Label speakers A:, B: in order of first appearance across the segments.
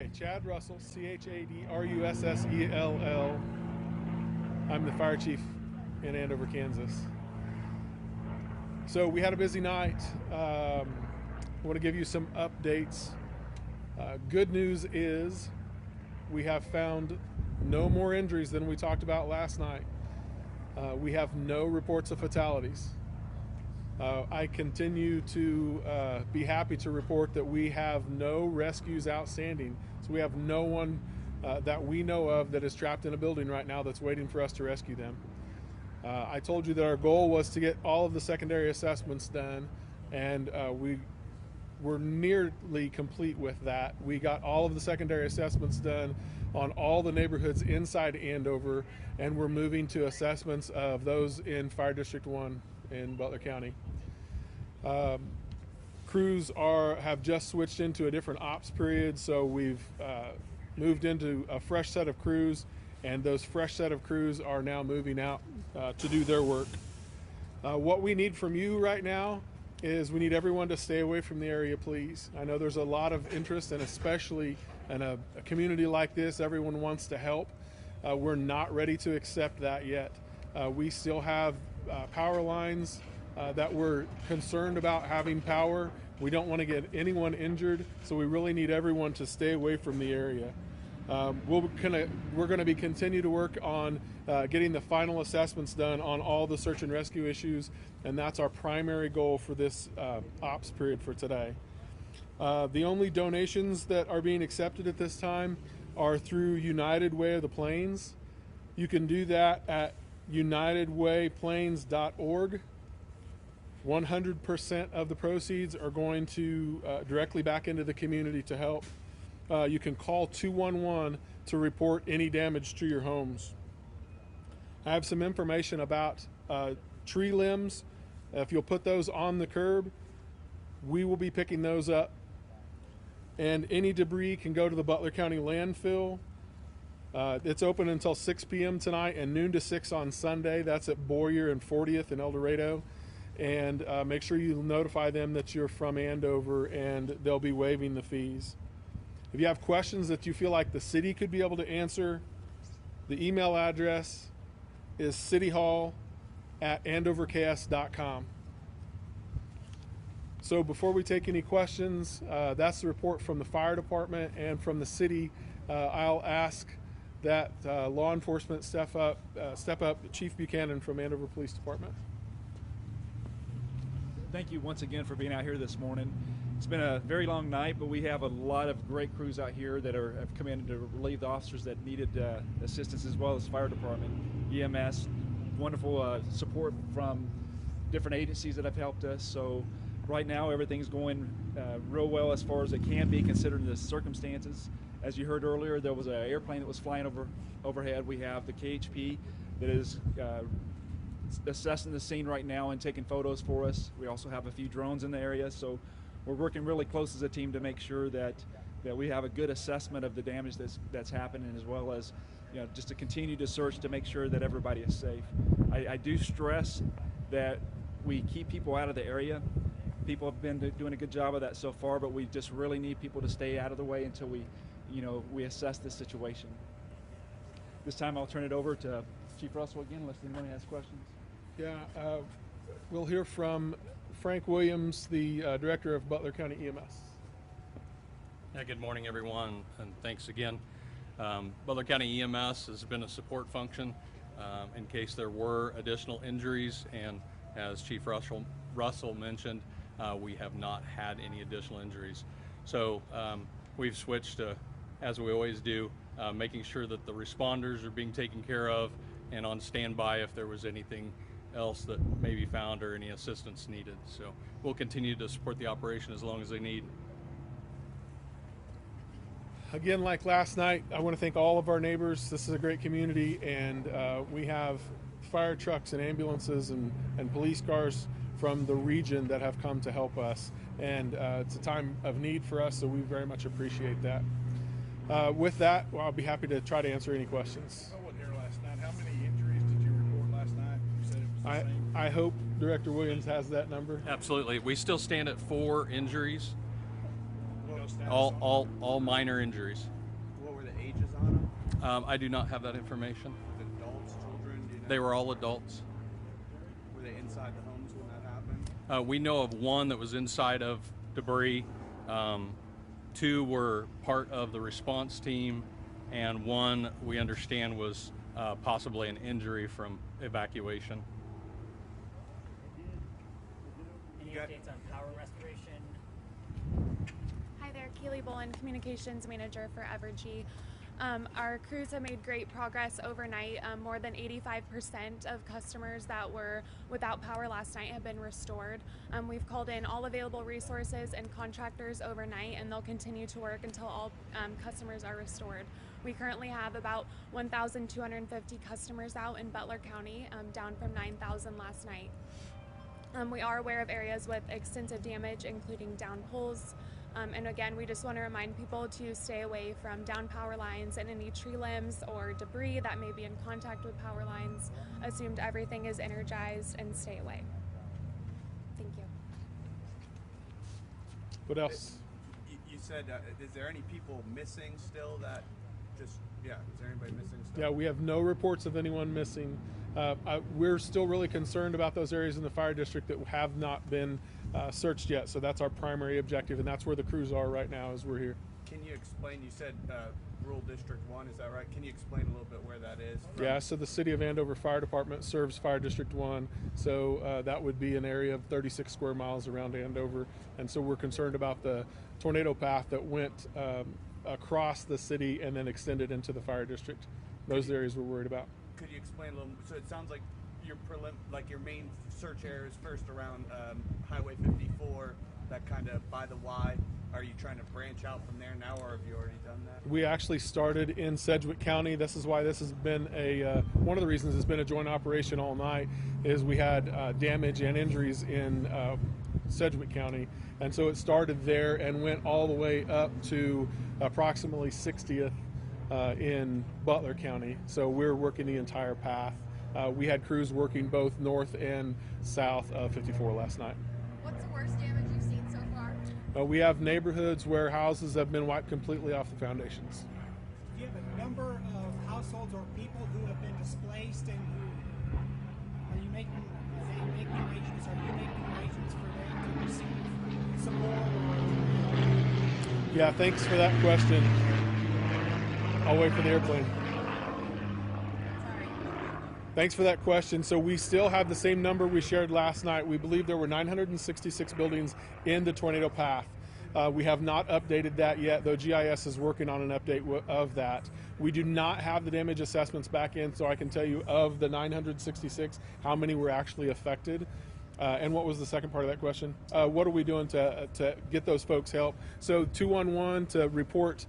A: Okay, Chad Russell, Chadrussell. I'm the fire chief in Andover, Kansas. So we had a busy night. I want to give you some updates. Good news is we have found no more injuries than we talked about last night. We have no reports of fatalities. I continue to be happy to report that we have no rescues outstanding. So we have no one that we know of that is trapped in a building right now that's waiting for us to rescue them. I told you that our goal was to get all of the secondary assessments done, and we were nearly complete with that. We got all of the secondary assessments done on all the neighborhoods inside Andover, and we're moving to assessments of those in Fire District 1 in Butler County. Crews have just switched into a different ops period, so we've moved into a fresh set of crews, and those fresh set of crews are now moving out to do their work. What we need from you right now is we need everyone to stay away from the area, please. I know there's a lot of interest, and especially in a community like this, everyone wants to help. We're not ready to accept that yet. We still have power lines that we're concerned about having power. We don't want to get anyone injured, so we really need everyone to stay away from the area. We're going to be continue to work on getting the final assessments done on all the search and rescue issues, and that's our primary goal for this ops period for today. The only donations that are being accepted at this time are through United Way of the Plains. You can do that at unitedwayplains.org. 100% of the proceeds are going to directly back into the community to help. You can call 211 to report any damage to your homes. I have some information about tree limbs. If you'll put those on the curb, we will be picking those up. And any debris can go to the Butler County landfill. It's open until 6 p.m. tonight and noon to 6 on Sunday. That's at Boyer and 40th in El Dorado. And make sure you notify them that you're from Andover, and they'll be waiving the fees. If you have questions that you feel like the city could be able to answer, the email address is cityhall@andoverks.com. So before we take any questions, that's the report from the fire department and from the city. I'll ask that law enforcement step up, Chief Buchanan from Andover Police Department.
B: Thank you once again for being out here this morning. It's been a very long night, but we have a lot of great crews out here that have come in to relieve the officers that needed assistance, as well as fire department, EMS, wonderful support from different agencies that have helped us. So right now everything's going real well as far as it can be considering the circumstances. As you heard earlier, there was an airplane that was flying overhead. We have the KHP that is assessing the scene right now and taking photos for us. We also have a few drones in the area, so we're working really close as a team to make sure that we have a good assessment of the damage that's happening, as well as just to continue to search to make sure that everybody is safe. I do stress that we keep people out of the area. People have been doing a good job of that so far, but we just really need people to stay out of the way until we assess the situation. This time I'll turn it over to Chief Russell again, unless anyone has questions.
A: Yeah, we'll hear from Frank Williams, the director of Butler County EMS.
C: Yeah, good morning, everyone, and thanks again. Butler County EMS has been a support function in case there were additional injuries, and as Chief Russell mentioned, we have not had any additional injuries. So we've switched to, as we always do, making sure that the responders are being taken care of and on standby if there was anything else that may be found or any assistance needed. So we'll continue to support the operation as long as they need.
A: Again, like last night, I want to thank all of our neighbors. This is a great community, and we have fire trucks and ambulances and police cars from the region that have come to help us. And it's a time of need for us, so we very much appreciate that. With that, I'll be happy to try to answer any questions.
D: I wasn't here last night. How many injuries did you report last night? You said it was the same.
A: I hope Director Williams has that number.
C: Absolutely. We still stand at 4 injuries.
D: Well, status on them?
C: All minor injuries.
E: What were the ages on them?
C: I do not have that information.
E: Was it adults, children? Do you know?
C: They were all adults.
E: Were they inside the homes when that happened?
C: We know of one that was inside of debris. 2 were part of the response team, and 1 we understand was possibly an injury from evacuation.
F: Any updates on power restoration?
G: Hi there, Kaylee Bolin, Communications Manager for Evergy. Our crews have made great progress overnight. More than 85% of customers that were without power last night have been restored. We've called in all available resources and contractors overnight, and they'll continue to work until all customers are restored. We currently have about 1,250 customers out in Butler County, down from 9,000 last night. We are aware of areas with extensive damage, including down poles. And again, we just want to remind people to stay away from down power lines and any tree limbs or debris that may be in contact with power lines. Assumed everything is energized, and stay away. Thank you.
A: What else?
E: You said, is there any people missing still that is there anybody missing still?
A: Yeah, we have no reports of anyone missing. We're still really concerned about those areas in the fire district that have not been searched yet. So that's our primary objective, and that's where the crews are right now as we're here.
E: Can you explain, you said Rural District 1, is that right? Can you explain a little bit where that is?
A: Yeah, so the City of Andover Fire Department serves Fire District 1, so that would be an area of 36 square miles around Andover, and so we're concerned about the tornado path that went across the city and then extended into the fire district. Those areas we're worried about.
E: Could you explain a little? So it sounds like your main search area is first around Highway 54, that kind of by the Y. Are you trying to branch out from there now, or have you already done that?
A: We actually started in Sedgwick County. This is why this has been one of the reasons it's been a joint operation all night, is we had damage and injuries in Sedgwick County, and so it started there and went all the way up to approximately 60th in Butler County. So we're working the entire path. We had crews working both north and south of 54 last night.
H: What's the worst damage you've seen so far?
A: We have neighborhoods where houses have been wiped completely off the foundations.
I: Do you have a number of households or people who have been displaced, and who are you making arrangements? Are you making arrangements for them to receive support?
A: Yeah, thanks for that question. I'll wait for the airplane. Thanks for that question. So we still have the same number we shared last night. We believe there were 966 buildings in the tornado path. We have not updated that yet, though GIS is working on an update of that. We do not have the damage assessments back in, so I can tell you of the 966, how many were actually affected. And what was the second part of that question? What are we doing to get those folks help? So 211 to report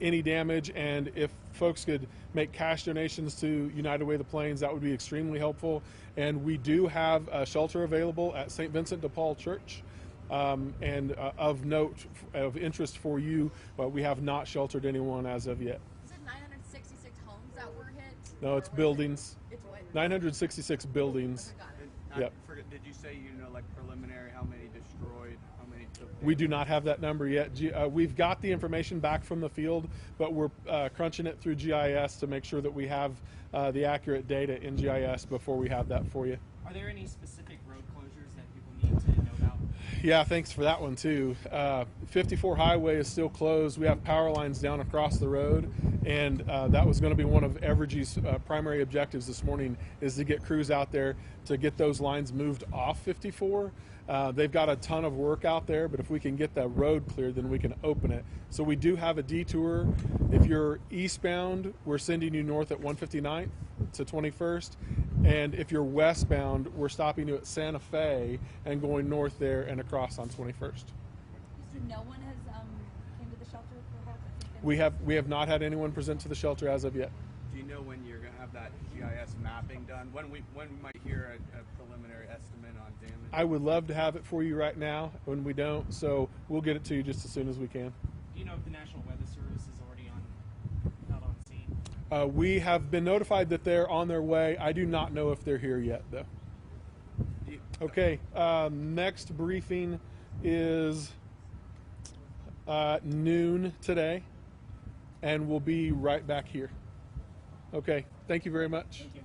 A: any damage, and if folks could make cash donations to United Way of the Plains, that would be extremely helpful. And we do have a shelter available at St. Vincent de Paul Church. And of note, of interest for you, we have not sheltered anyone as of yet.
H: You said 966 homes that were hit?
A: No, it's buildings.
H: It's what?
A: 966 buildings.
H: Got it.
A: Yep.
E: Did you say like preliminary how many destroyed, how many took damage?
A: We do not have that number yet. We've got the information back from the field, but we're crunching it through GIS to make sure that we have the accurate data in GIS before we have that for you.
F: Are there any specific road closures that people need to know about?
A: Yeah, thanks for that one too. 54 Highway is still closed. We have power lines down across the road, and that was going to be one of Evergy's primary objectives this morning, is to get crews out there to get those lines moved off 54. They've got a ton of work out there, but if we can get that road cleared, then we can open it. So we do have a detour. If you're eastbound, we're sending you north at 159th to 21st. And if you're westbound, we're stopping you at Santa Fe and going north there and across on 21st.
H: So no one has came to the shelter for help?
A: We have not had anyone present to the shelter as of yet.
E: Do you know when you're going to have that GIS mapping done? When we might hear a preliminary estimate on damage?
A: I would love to have it for you right now. When we don't, so we'll get it to you just as soon as we can.
F: Do you know if the National Weather Service is already out on scene?
A: We have been notified that they're on their way. I do not know if they're here yet, though. Okay, next briefing is noon today, and we'll be right back here. Okay, thank you very much.
I: Thank you.